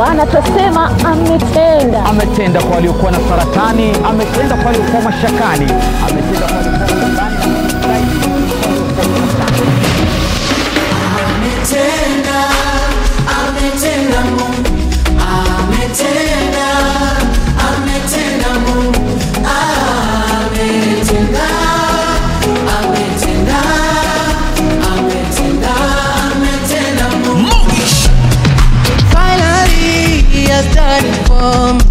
maana tutasema ametenda. Ametenda kwa waliokuwa na saratani, ametenda kwa waliokuwa mashakani, ametenda kwa waliokuwa mashakani. Ametenda, ametenda Mungu, ametenda, ametenda Mungu, ametenda, ametenda, ametenda, ametenda Mungu. Finally he has done it for me.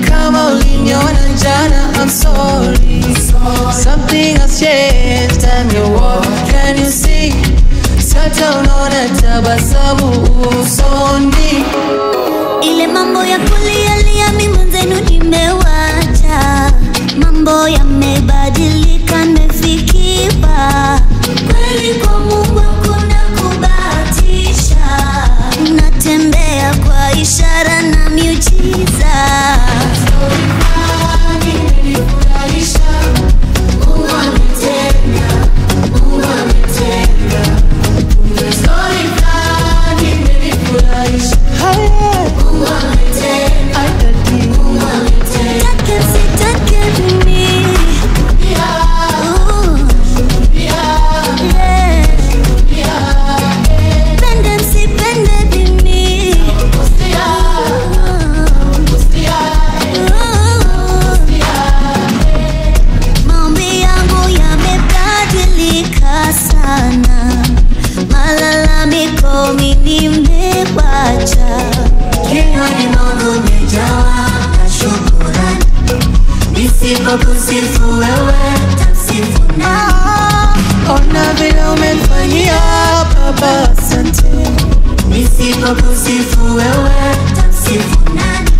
Kama uliniona jana, I'm sorry. Something has changed, tell me what can you see? Sasa unaona tabasamu usoni. Ile mambo ya kulia mimi mwenzenu nimewacha. Mambo yamebadilika, nimefikiwa. Kweli kwa Mungu hakuna kubahatisha. Natembea kwa ishara na miujiza. Kusifu wewe, tasifu nani? Ona vile umenifanyia Baba, asante. Nisipo kusifu wewe, tasifu nani?